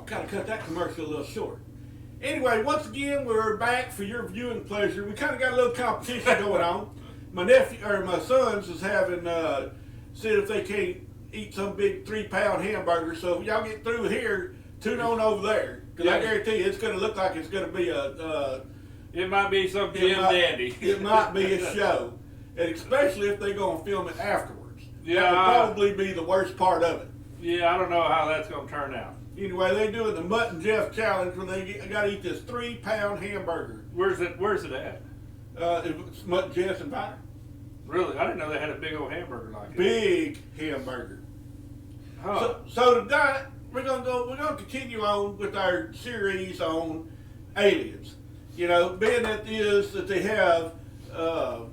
kind of cut that commercial a little short. Anyway, once again, we're back for your viewing pleasure. We kind of got a little competition going on. My nephew or my sons is having see if they can't eat some big 3-pound hamburger. So if y'all get through here, tune on over there, because I guarantee you it's going to look like it's going to be it might be some Jim Dandy. It might be a show, and especially if they're going to film it afterwards. Yeah, that would probably be the worst part of it. Yeah, I don't know how that's going to turn out. Anyway, they're doing the Mutton Jeff challenge where they got to eat this 3-pound hamburger. Where's it at? It's Mutton Jeff and Pie. Really? I didn't know they had a big old hamburger like that. Big hamburger. Huh. So tonight we're gonna continue on with our series on aliens. You know, being that they have, I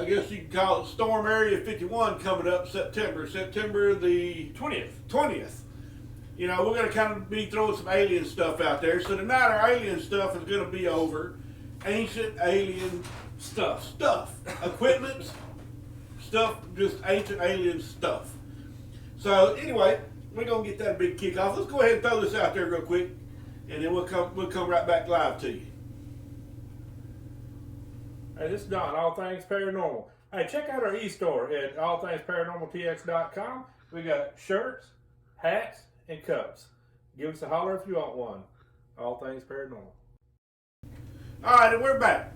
guess you can call it Storm Area 51 coming up September the 20th. You know, we're going to kind of be throwing some alien stuff out there. So tonight our alien stuff is going to be over ancient alien stuff. Equipment, stuff, just ancient alien stuff. So anyway, we're going to get that big kickoff. Let's go ahead and throw this out there real quick, and then we'll come right back live to you. Hey, this is Don, All Things Paranormal. Hey, check out our e-store at allthingsparanormaltx.com. We got shirts, hats, and cups. Give us a holler if you want one. All Things Paranormal. All right, and we're back.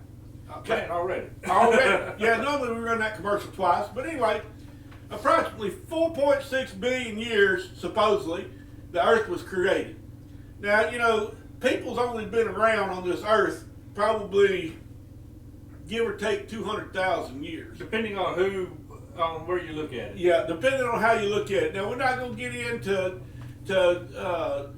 Okay, already. Yeah, normally we run that commercial twice. But anyway, approximately 4.6 billion years, supposedly, the Earth was created. Now, you know, people's only been around on this Earth probably, give or take, 200,000 years. Depending on where you look at it. Yeah, depending on how you look at it. Now, we're not going to get into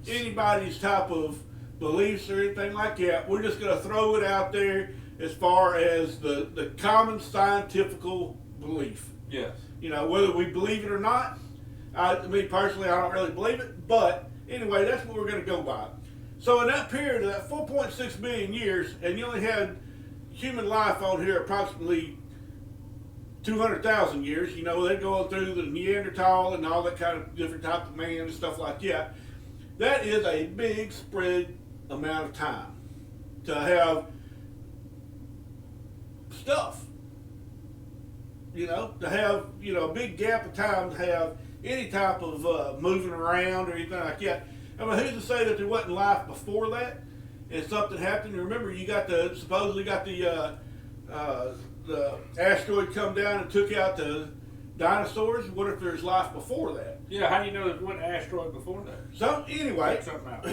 anybody's type of beliefs or anything like that. We're just going to throw it out there as far as the common scientific belief. Yes. You know, whether we believe it or not, me personally, I don't really believe it. But anyway, that's what we're going to go by. So in that period of that 4.6 billion years, and you only had human life on here approximately 200,000 years, you know, they're going through the Neanderthal and all that kind of different type of man and stuff like that. That is a big spread amount of time to have stuff. You know, to have, you know, a big gap of time to have any type of moving around or anything like that. I mean, who's to say that there wasn't life before that and something happened? Remember, you got supposedly got the asteroid come down and took out the dinosaurs. What if there's life before that? Yeah, how do you know there wasn't an asteroid before that? So anyway, something out.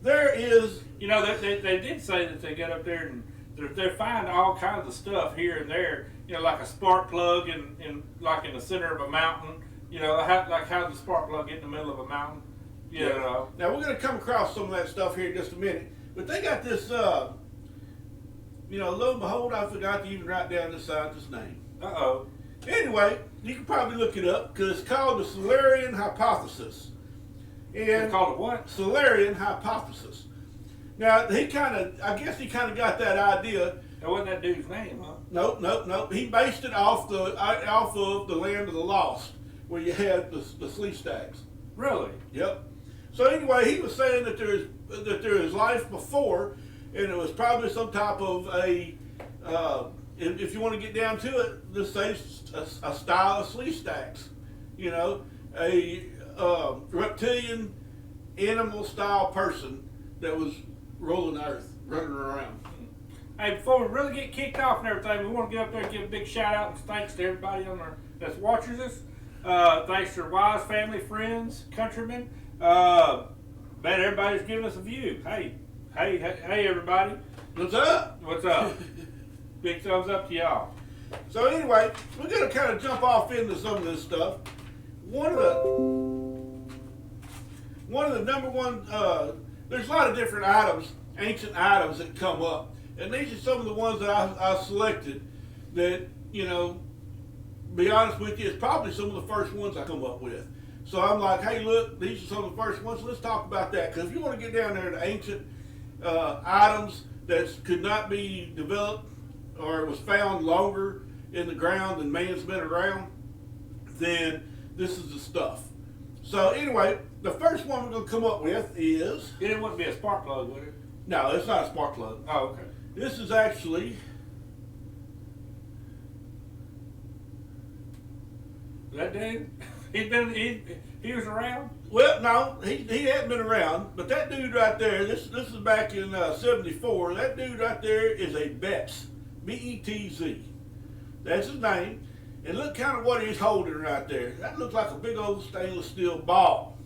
There is. You know, they did say that they got up there and they find all kinds of stuff here and there. You know, like a spark plug in the center of a mountain. You know, like how does the spark plug get in the middle of a mountain? You know. Now we're going to come across some of that stuff here in just a minute. But they got this. You know, lo and behold, I forgot to even write down the scientist's name. Uh-oh. Anyway, you can probably look it up because it's called the Solarian hypothesis. And It's called a what? Solarian hypothesis. Now, I guess he kind of got that idea. That wasn't that dude's name, huh? Nope. He based it off of the Land of the Lost, where you had the sleep stacks. Really? Yep. So anyway, he was saying that there is life before, and it was probably some type of a, if you want to get down to it, let's say a style of sleep stacks. You know, a reptilian animal style person that was rolling the earth, running around. Hey, before we really get kicked off and everything, we want to get up there and give a big shout out and thanks to everybody that's watching us. Thanks to our wives, family, friends, countrymen. Man, everybody's giving us a view. Hey, everybody. What's up? What's up? Big thumbs up to y'all. So anyway, we're going to kind of jump off into some of this stuff. One of the number one, there's a lot of different ancient items that come up. And these are some of the ones that I selected that, you know, be honest with you, it's probably some of the first ones I come up with. So I'm like, hey, look, these are some of the first ones. So let's talk about that. Because if you want to get down there to ancient items that could not be developed or was found longer in the ground than man's been around, then this is the stuff. So anyway, the first one we're going to come up with is... It wouldn't be a spark plug, would it? No, it's not a spark plug. Oh, okay. This is actually... That dude? He was around? Well, no, he hadn't been around, but that dude right there, this is back in 74, that dude right there is a Betz, B-E-T-Z. That's his name. And look kind of what he's holding right there. That looks like a big old stainless steel ball.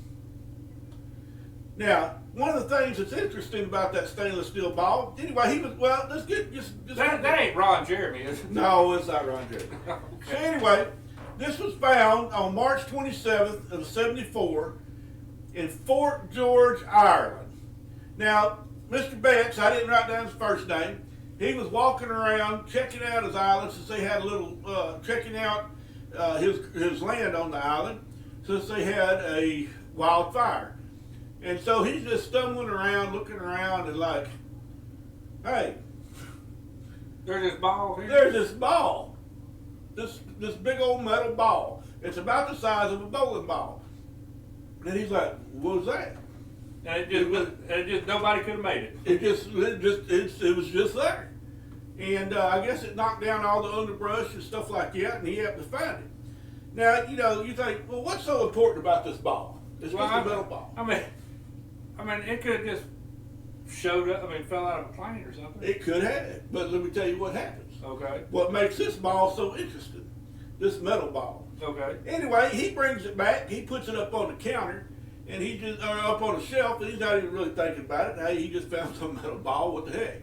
Now, one of the things that's interesting about that stainless steel ball, anyway, he was, well, let's get just that ain't Ron Jeremy, is it? No, it's not Ron Jeremy. Okay. So anyway, this was found on March 27th of 74 in Fort George, Ireland. Now, Mr. Betz, I didn't write down his first name. He was walking around checking out his island since they had a little, checking out his land on the island since they had a wildfire. And so he's just stumbling around, looking around, and like, hey, there's this ball here? There's this ball. This big old metal ball. It's about the size of a bowling ball. And he's like, what was that? And it just nobody could have made it. It was just there. And I guess it knocked down all the underbrush and stuff like that, and he happened to find it. Now, you think, well, what's so important about this ball? It's just a metal ball. I mean, it could have just showed up, fell out of a plane or something. It could have, but let me tell you what happens. Okay. What makes this ball so interesting, this metal ball. Okay. Anyway, he brings it back, he puts it up on the counter, and he just, or up on the shelf, and he's not even really thinking about it. Hey, he just found some metal ball, what the heck,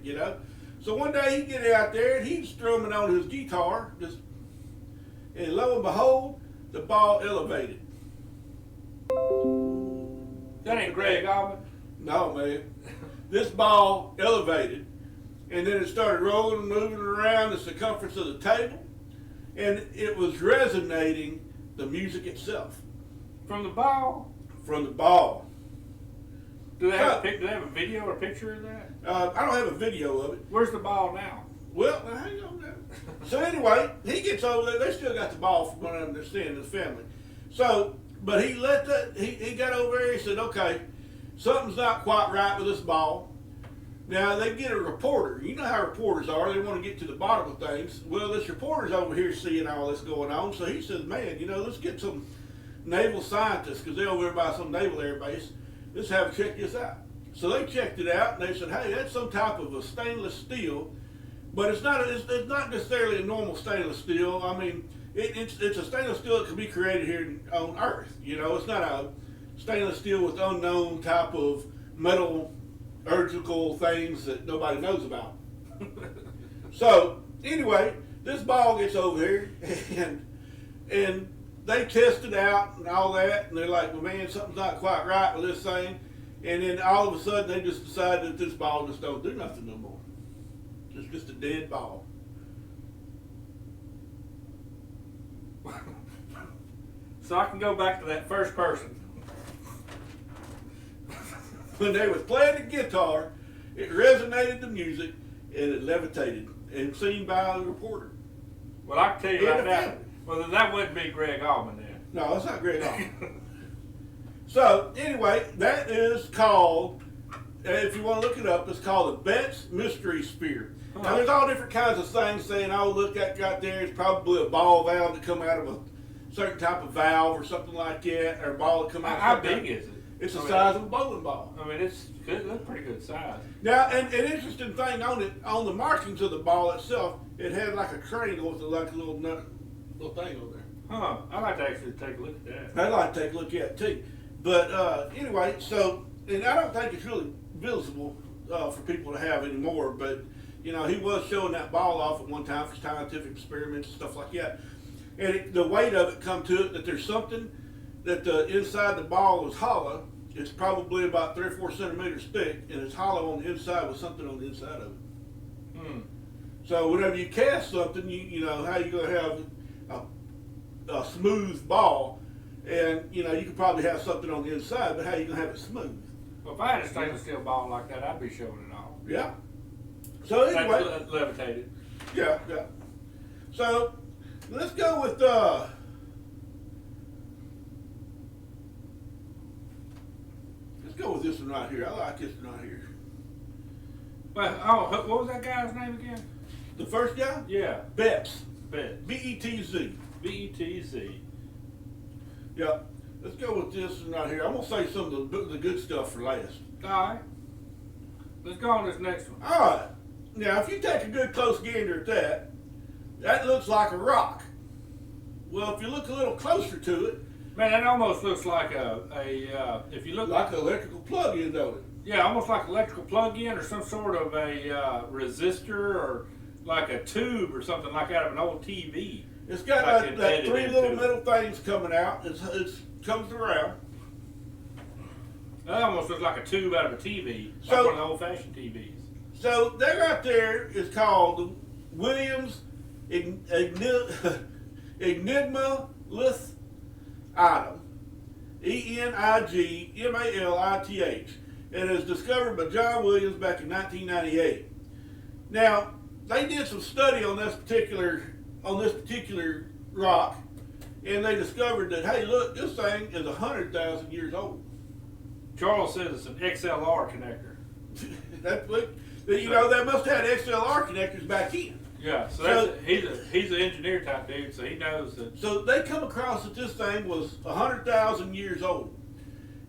So one day he get out there, and he's strumming on his guitar, and lo and behold, the ball elevated. That ain't Greg Allman. No, man. This ball elevated, and then it started rolling and moving around the circumference of the table, and it was resonating the music itself. From the ball? From the ball. Do they have a video or picture of that? I don't have a video of it. Where's the ball now? Well, hang on now. So anyway, he gets over there. They still got the ball from what I understand, his family. So, but he got over there. He said, okay, something's not quite right with this ball. Now they get a reporter. You know how reporters are. They want to get to the bottom of things. Well, this reporter's over here seeing all this going on. So he says, man, let's get some naval scientists, because they're over there by some naval air base. Let's have them check this out. So they checked it out, and they said, hey, that's some type of a stainless steel, but it's not necessarily a normal stainless steel. It's a stainless steel that can be created here on Earth. It's not a stainless steel with unknown type of metallurgical things that nobody knows about. So anyway, this ball gets over here, and they test it out and all that, and they're like, well, man, something's not quite right with this thing. And then all of a sudden, they just decide that this ball just don't do nothing no more. It's just a dead ball. So I can go back to that first person. When they was playing the guitar, it resonated the music, and it levitated, and seen by the reporter. Well, I can tell you right now, well, that wouldn't be Greg Allman then. No, it's not Greg Allman. So, anyway, that is called, if you want to look it up, it's called the Betz Mystery Sphere. Now, there's all different kinds of things saying, oh, look, that got there, it's probably a ball valve that come out of a certain type of valve or something like that, or a ball that come out. How big is it? It's the size of a bowling ball. It's good. That's pretty good size. Now, and an interesting thing on it, on the markings of the ball itself, it had like a triangle with like a little thing on there. Huh. I'd like to actually take a look at that. I'd like to take a look at it too. But anyway, so, and I don't think it's really visible for people to have anymore, but, he was showing that ball off at one time for scientific experiments and stuff like that. And the weight of it come to it that there's something that the inside the ball is hollow. It's probably about 3 or 4 centimeters thick, and it's hollow on the inside with something on the inside of it. So whenever you cast something, you know how you going to have a smooth ball, and you could probably have something on the inside, but how you going to have it smooth? Well, if I had a stainless steel ball like that, I'd be showing it off. Yeah. So anyway, that's levitated. Yeah. So let's go with go with this one right here. I like this one right here. Well, what was that guy's name again? The first guy? Yeah. Betz. Betz. B-E-T-Z. B-E-T-Z. Yeah. Let's go with this one right here. I'm going to say some of the good stuff for last. All right. Let's go on this next one. All right. Now, if you take a good close gander at that, that looks like a rock. Well, if you look a little closer to it, Man, that almost looks like if you look like an electrical plug-in, don't it? Yeah, almost like electrical plug-in or some sort of a resistor or like a tube or something like out of an old TV. It's got Like that 3 little into metal things coming out. It comes around. That almost looks like a tube out of a TV, like So- one of the old-fashioned TVs. So that right there is called the Williams Enigma Lith Item. ENIGMALITH. It was discovered by John Williams back in 1998. Now, they did some study on this particular rock, and they discovered that, hey, look, this thing is 100,000 years old. Charles says it's an XLR connector. That's what, you know, they must have had XLR connectors back in. Yeah, so he's an engineer type dude, so he knows that. So they come across that this thing was 100,000 years old.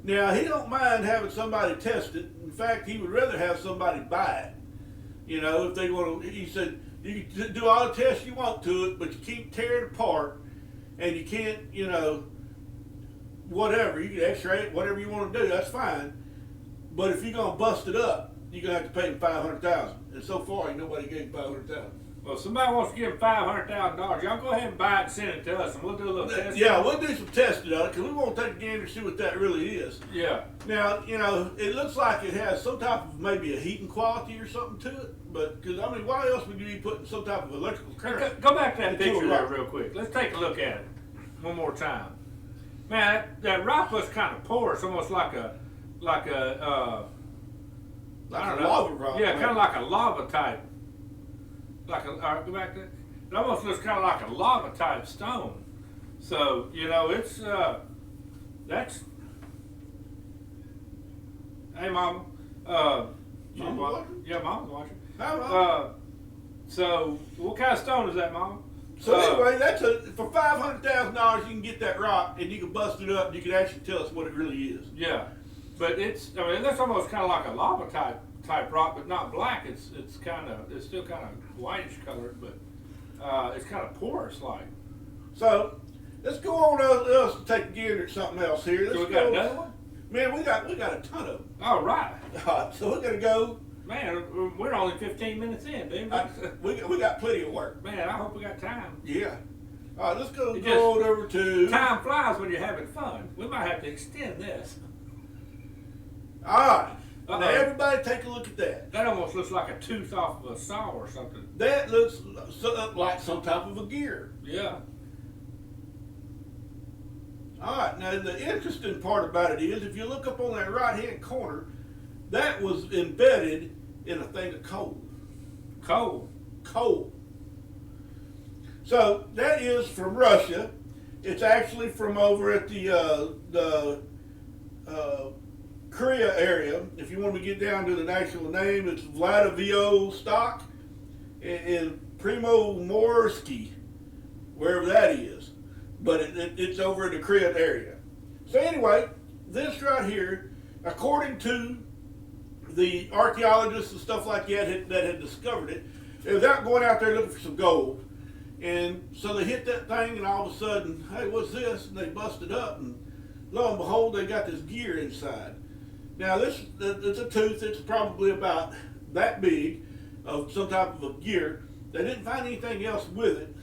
Now, he don't mind having somebody test it. In fact, he would rather have somebody buy it. You know, if they want to, he said, you can do all the tests you want to it, but you can't tear it apart, and you can't, you know, whatever. You can x-ray it, whatever you want to do, that's fine. But if you're going to bust it up, you're going to have to pay him $500,000. And so far, ain't nobody gave him $500,000. Well, if somebody wants to give him $500,000, y'all go ahead and buy it and send it to us, and we'll do a little testing. Yeah, we'll do some testing on it, because we want to take a gander and see what that really is. Yeah. Now, you know, it looks like it has some type of maybe a heating quality or something to it. But, because, I mean, why else would you be putting some type of electrical current? Go back to that into picture a there rock? real quick. Let's take a look at it one more time. Man, that rock was kind of porous, almost like a Like I don't a know. lava rock. Yeah, man. kind of like a lava type. All right, go back to it. It almost looks kind of like a lava type stone. So, you know, it's that's. Hey, Mama. Mama watching? Yeah, Mama's watching. How about So, what kind of stone is that, Mama? So anyway, for $500,000 you can get that rock and you can bust it up and you can actually tell us what it really is. Yeah, but it's almost kind of like a lava type rock, but not black. It's still kind of whitish colored, but it's kind of porous like. So let's go on us and take a gander at something else here. So Let's we got go. another one. Man, we got a ton of them. All right, So we're gonna go. man. We're only 15 minutes in, dude. We got plenty of work. Man, I hope we got time. Yeah. All right, let's go It on over to. Time flies when you're having fun. We might have to extend this. All right. Uh-oh. Now everybody take a look at that. That almost looks like a tooth off of a saw or something. That looks like some type of a gear. Yeah. All right. Now the interesting part about it is, if you look up on that right-hand corner, that was embedded in a thing of coal. Coal. Coal. So that is from Russia. It's actually from over at the Korea area. If you want to get down to the actual name, it's Vladivostok in Primorsky, wherever that is. But it's over in the Korea area. So anyway, this right here, according to the archaeologists and stuff like that had discovered it, they was out going out there looking for some gold. And so they hit that thing, and all of a sudden, hey, what's this? And they busted up, and lo and behold, they got this gear inside. Now, it's a tooth. It's probably about that big of some type of a gear. They didn't find anything else with it,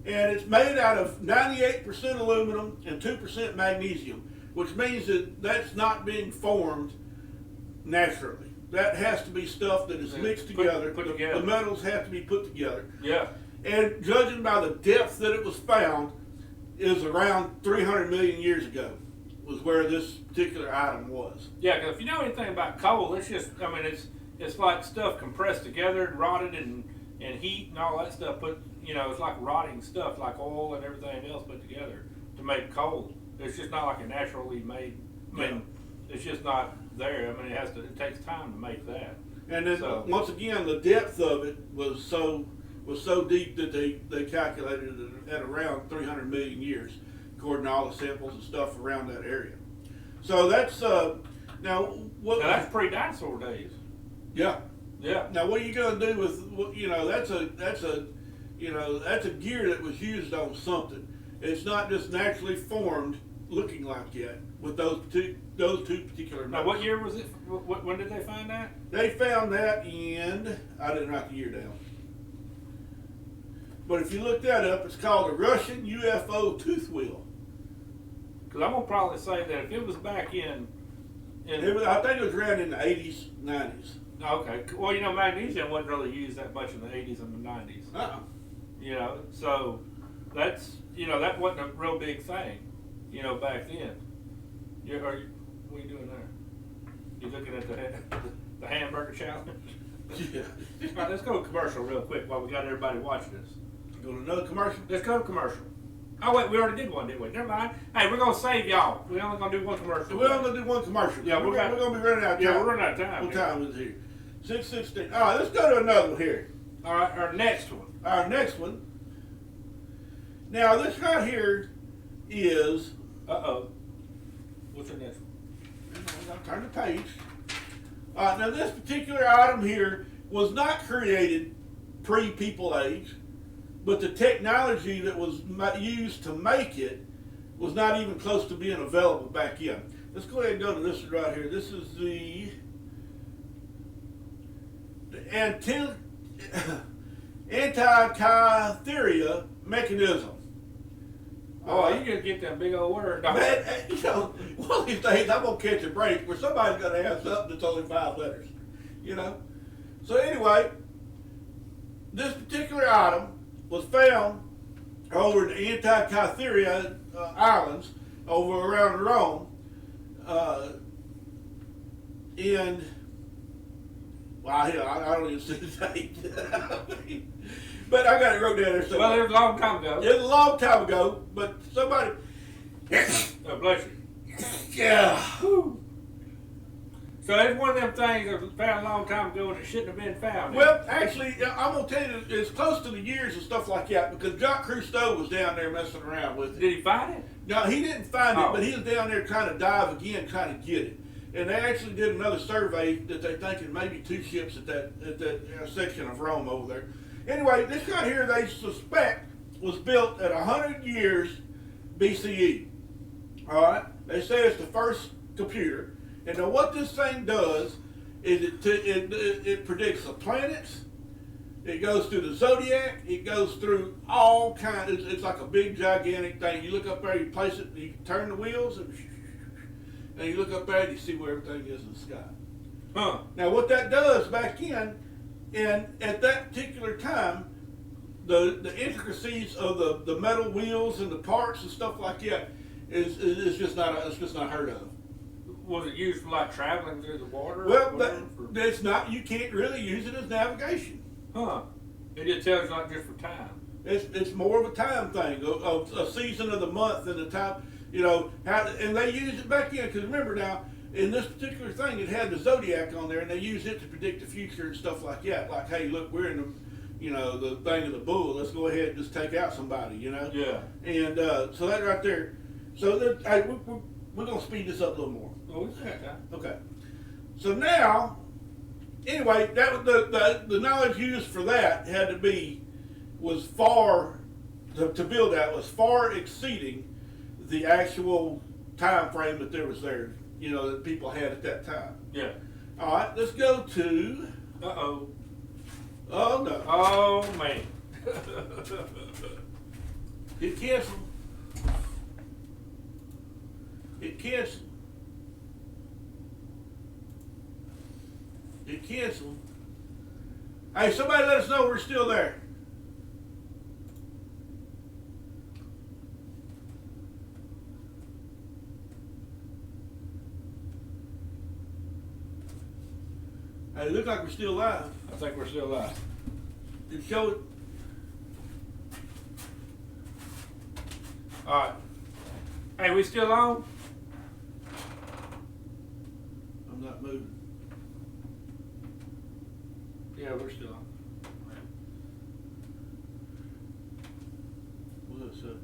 and it's made out of 98% aluminum and 2% magnesium, which means that that's not being formed naturally. That has to be stuff that is mixed together. Put together. The metals have to be put together. Yeah. And judging by the depth that it was found, is around 300 million years ago, was where this particular item was. Yeah, because if you know anything about coal, it's just, I mean, it's like stuff compressed together and rotted and heat and all that stuff it's like rotting stuff, like oil and everything else put together to make coal. It's just not like a naturally made. I mean, It's just not there. I mean, it takes time to make that. And then once again, the depth of it was so deep that they calculated it at around 300 million years, according to all the samples and stuff around that area. So that's now that's pre-dinosaur days. Yeah. Yeah. Now what are you going to do with that's a gear that was used on something. It's not just naturally formed looking like that with those two particular notes. Now what year was it? When did they find that? They found that in, I didn't write the year down. But if you look that up, it's called a Russian UFO tooth wheel. Because I'm going to probably say that if it was back in I think it was around in the 80s, 90s. Okay. Well, magnesium wasn't really used that much in the 80s and the 90s. So that's, that wasn't a real big thing, back then. What are you doing there? You looking at the hamburger challenge? Yeah. All right, let's go to commercial real quick while we got everybody watching this. Go to another commercial? Let's go to commercial. Oh wait, we already did one, didn't we? Never mind. Hey, we're gonna save y'all. We're only gonna do one commercial. We're only gonna do one commercial. Yeah, we're gonna be running out of time. Yeah, we're running out of time. What time is it here? 6:16. All right, let's go to another one here. All right, our next one. Our next one. Now this right here is. What's our next one? I'll turn the page. Now this particular item here was not created pre-people age, but the technology that was used to make it was not even close to being available back then. Let's go ahead and go to this one right here. This is the anti-kytheria mechanism. Oh, you gonna get that big old word. Man, one of these days I'm gonna catch a break where somebody's gonna have something that's only 5 letters. So anyway, this particular item was found over in the anti-kytheria islands over around Rome I don't even see the date. But I got it wrote down there somewhere. Well, it was a long time ago. It was a long time ago, but somebody... Oh, bless you. Yeah. Whew. So it's one of them things that was found a long time ago and it shouldn't have been found. Well, actually, I'm going to tell you, it's close to the years and stuff like that because Jacques Cousteau was down there messing around with it. Did he find it? No, he didn't find it, but he was down there trying to dive again, trying to get it. And they actually did another survey that they're thinking maybe 2 ships at that section of Rome over there. Anyway, this guy here they suspect was built at 100 years BCE. All right? They say it's the first computer. And now what this thing does is it predicts the planets. It goes through the zodiac. It goes through all kinds. It's like a big gigantic thing. You look up there, you place it, you turn the wheels, and you look up there and you see where everything is in the sky. Huh. Now what that does back in, and at that particular time, the intricacies of the metal wheels and the parts and stuff like that is just not heard of. Was it used for like traveling through the water? Well, that's not. You can't really use it as navigation. Huh? It just tells you not just for time. It's more of a time thing, a season of the month and the time. And they used it back then because remember now. In this particular thing, it had the zodiac on there, and they used it to predict the future and stuff like that. Like, hey, look, we're in the thing of the bull. Let's go ahead and just take out somebody, Yeah. And so that right there. So hey, we're gonna speed this up a little more. Oh, we got time. Okay. So now, anyway, that was the knowledge used for that was far to build that was far exceeding the actual time frame that there was there. That people had at that time. Yeah. All right, let's go to. Uh-oh. Oh, no. Oh, man. It canceled. It canceled. It canceled. Hey, somebody let us know we're still there. Hey, it looks like we're still live. I think we're still live. It showed. All right. Hey, we still on? not moving. Yeah, we're still on. What's that say?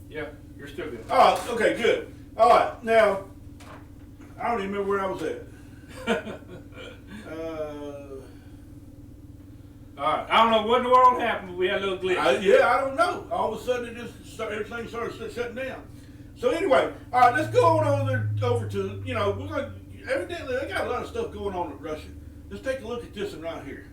Yeah, you're still good. Oh, okay, good. All right, now, I don't even remember where I was at. All right, I don't know what in the world happened, but we had a little glitch. I don't know. All of a sudden, everything started shutting down. So anyway, all right, let's go on over to, we're going to, evidently they got a lot of stuff going on in Russia. Let's take a look at this one right here.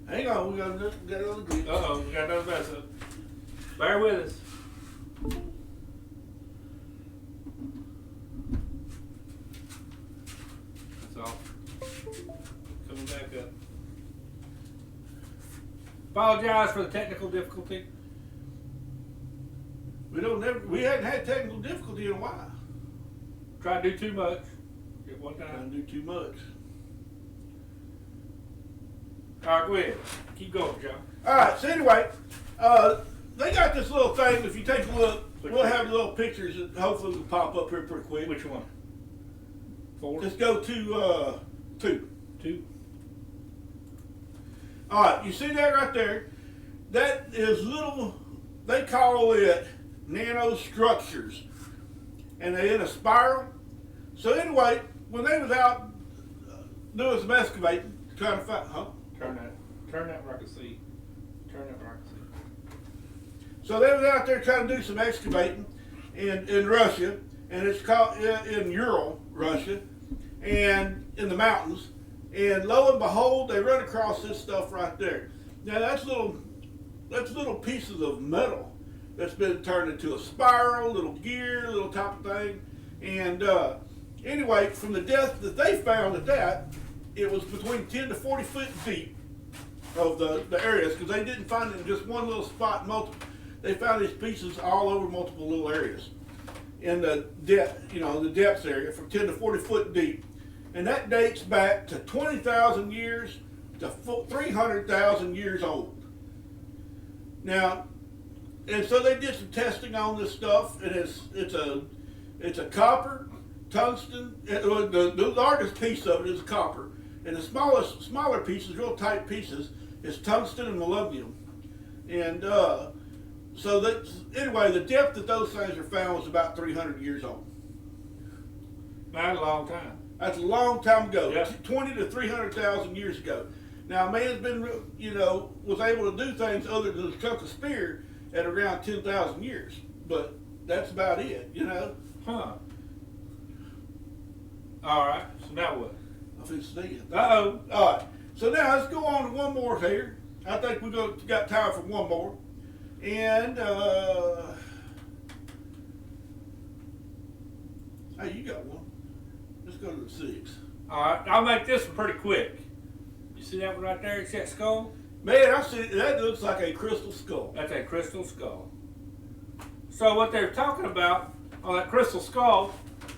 Hang on, we got another glitch. Uh-oh, we got another mess up. Bear with us. That's all. Coming back up. Apologize for the technical difficulty. We hadn't had technical difficulty in a while. Try to do too much at one Trying time. to do too much. All right, go ahead. Keep going, John. All right, so anyway, they got this little thing. If you take a look, we'll have little pictures that hopefully will pop up here pretty quick. Which one? 4? Let's go to 2. 2. All right, you see that right there? That is little, they call it nanostructures. And they're in a spiral. So anyway, when they was out doing some excavating, trying to find, Turn that where I can see. Turn that where I can see. So they was out there trying to do some excavating in Russia, and it's called in Ural, Russia, and in the mountains. And lo and behold, they run across this stuff right there. Now that's little pieces of metal that's been turned into a spiral, little gear, little type of thing. And anyway, from the depth that they found at that, it was between 10 to 40 foot deep of the areas, because they didn't find it in just one little spot. They found these pieces all over multiple little areas in the depth, the depths area, from 10 to 40 foot deep. And that dates back to 20,000 years to 300,000 years old. Now, and so they did some testing on this stuff, and it's a copper, tungsten. The largest piece of it is copper, and the smaller pieces, real tight pieces, is tungsten and molybdenum. And so anyway, the depth that those things are found was about 300 years old. That's a long time. That's a long time ago, Yeah. 20 to 300,000 years ago. Now, man's been, was able to do things other than chuck a spear at around 10,000 years. But that's about it, Huh. All right. So now what? I think it's it. Uh-oh. All right. So now let's go on to one more here. I think we got time for one more. And, hey, you got one. Let's go to the 6. All right. I'll make this one pretty quick. You see that one right there? It's that skull? Man, I see that looks like a crystal skull. That's a crystal skull. So what they're talking about on that crystal skull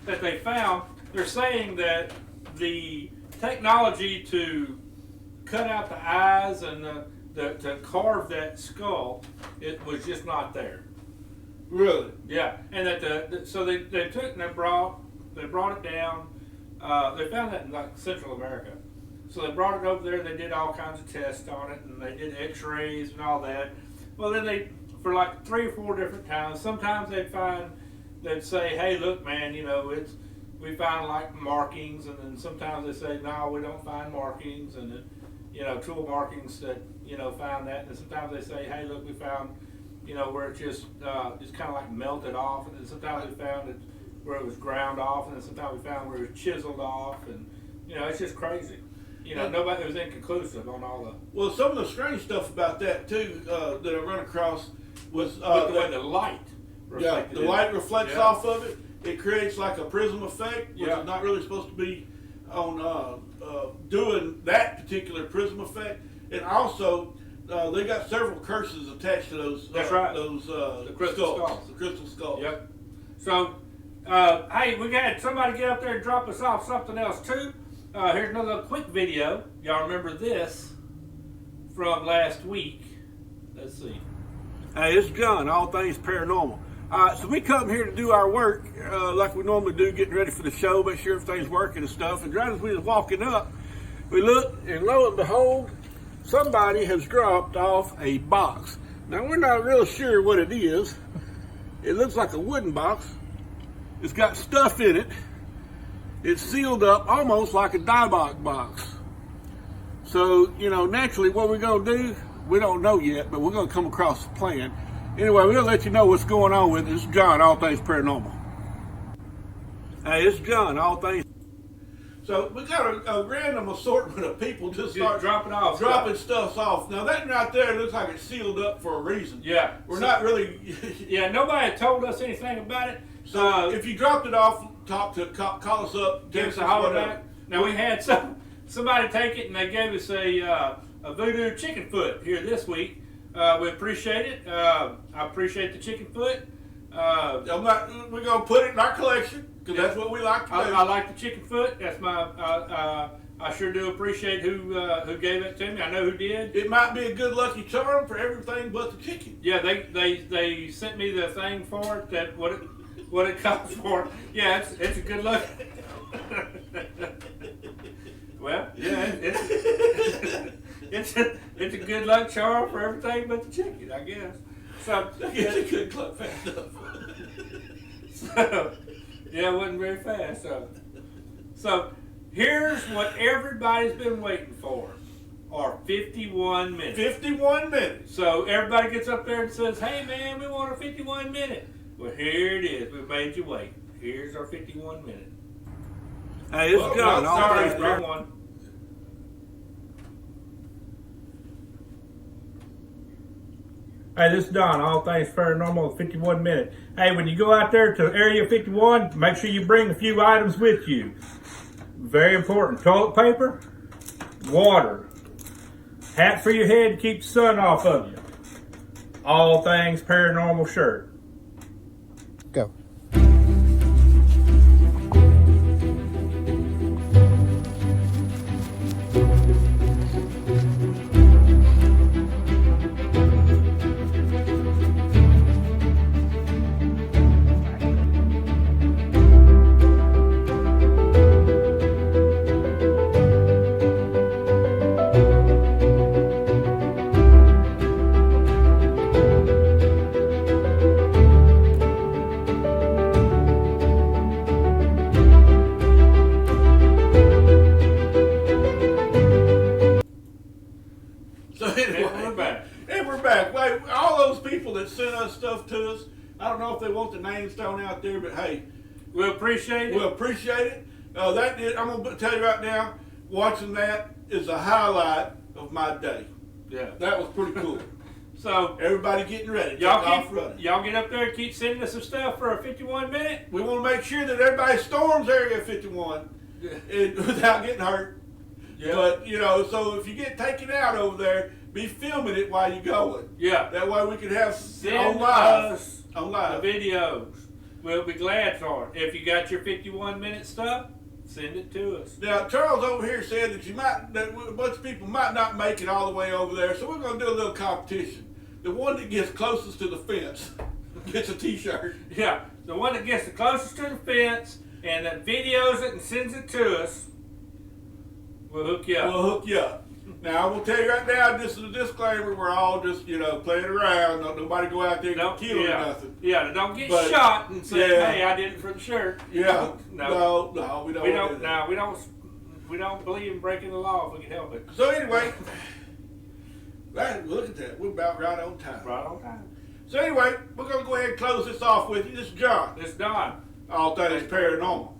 that they found, they're saying that the technology to cut out the eyes and to carve that skull, it was just not there. Really? Yeah, and that so they took and they brought it down. They found that in like Central America. So they brought it over there. They did all kinds of tests on it, and they did X-rays and all that. Well, then for like 3 or 4 different times. Sometimes they'd say, "Hey, look, man, we find like markings," and then sometimes they say, "No, we don't find markings," and then, tool markings that found that. And sometimes they say, "Hey, look, we found where it just kind of like melted off," and then sometimes they found it where it was ground off, and then sometimes we found where it was chiseled off, and it's just crazy. Nobody was inconclusive on all the. Well, some of the strange stuff about that too that I run across was the way the light. The light reflects off of it. It creates like a prism effect, which is not really supposed to be on doing that particular prism effect. And also, they got several curses attached to those. That's right. Those the crystal skulls. The crystal skulls. Yep. So, hey, we got somebody get up there and drop us off something else too. Here's another quick video. Y'all remember this from last week? Let's see. Hey, it's John, All Things Paranormal. So we come here to do our work like we normally do, getting ready for the show, make sure everything's working and stuff. And right as we was walking up, we looked, and lo and behold, somebody has dropped off a box. Now, we're not real sure what it is. It looks like a wooden box. It's got stuff in it. It's sealed up almost like a die box. So, you know, naturally what we're going to do, we don't know yet, but we're going to come across a plan. Anyway, we're going to let you know what's going on with it. It's John, All Things Paranormal. Hey, it's John, All Things. So we got a random assortment of people just start dropping stuff off. Now that right there looks like it's sealed up for a reason. Yeah. We're not really... Yeah, nobody told us anything about it. So if you dropped it off, call us up. Give us a holler back. Now we had somebody take it and they gave us a voodoo chicken foot here this week. We appreciate it. I appreciate the chicken foot. We're gonna put it in our collection because that's what we like to do. I like the chicken foot. That's my. I sure do appreciate who gave it to me. I know who did. It might be a good lucky charm for everything but the chicken. Yeah, they sent me the thing for it. That what it comes for. Yeah, it's a good luck. Well, yeah, it's a good luck charm for everything but the chicken, I guess. So it's a good luck fast enough. So yeah, it wasn't very fast. So here's what everybody's been waiting for. Or 51 minutes. 51 minutes. So everybody gets up there and says, "Hey man, we want a 51 minute." Well, here it is. We made you wait. Here's our 51 minute. Hey, it's John. Sorry, wrong one. Hey, this is Don, All Things Paranormal, 51 minute. Hey, when you go out there to Area 51, make sure you bring a few items with you. Very important. Toilet paper, water, hat for your head to keep the sun off of you. All Things Paranormal shirt. Go. Sent us stuff to us. I don't know if they want the names thrown out there, but hey, we appreciate it. We'll appreciate it. I'm gonna tell you right now, watching that is a highlight of my day. Yeah, that was pretty cool. So everybody getting ready. Y'all get up there and keep sending us some stuff for a 51 minute. We want to make sure that everybody storms Area 51 without getting hurt. Yeah. But you know, so if you get taken out over there, be filming it while you're going. Yeah. That way we can have send us the videos. We'll be glad for it. If you got your 51 minute stuff, send it to us. Now Charles over here said that a bunch of people might not make it all the way over there, so we're going to do a little competition. The one that gets closest to the fence gets a T-shirt. Yeah, the one that gets the closest to the fence and that videos it and sends it to us, we'll hook you up. We'll hook you up. Now, I will tell you right now, this is a disclaimer, we're all just, playing around. Don't nobody go out there and get killed or nothing. Yeah, don't get shot and say, hey, I did it for the shirt. Yeah. No, we don't believe in breaking the law if we can help it. So anyway, look at that. We're about right on time. Right on time. So anyway, we're going to go ahead and close this off with you. This is John. This is Don. All Things Paranormal.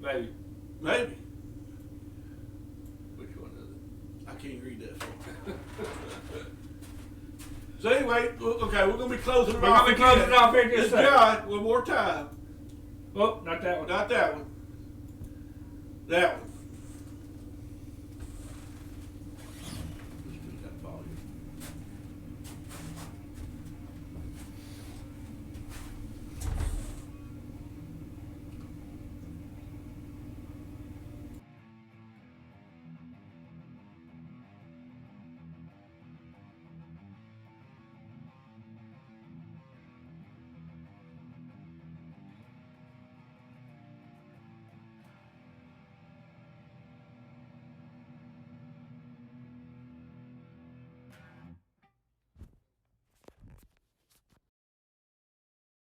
Maybe. Which one is it? I can't read that far. So anyway, okay, we're going to be closing it off. We're going to be closing it off here just John, one more time. Oh, not that one. Not that one. That one.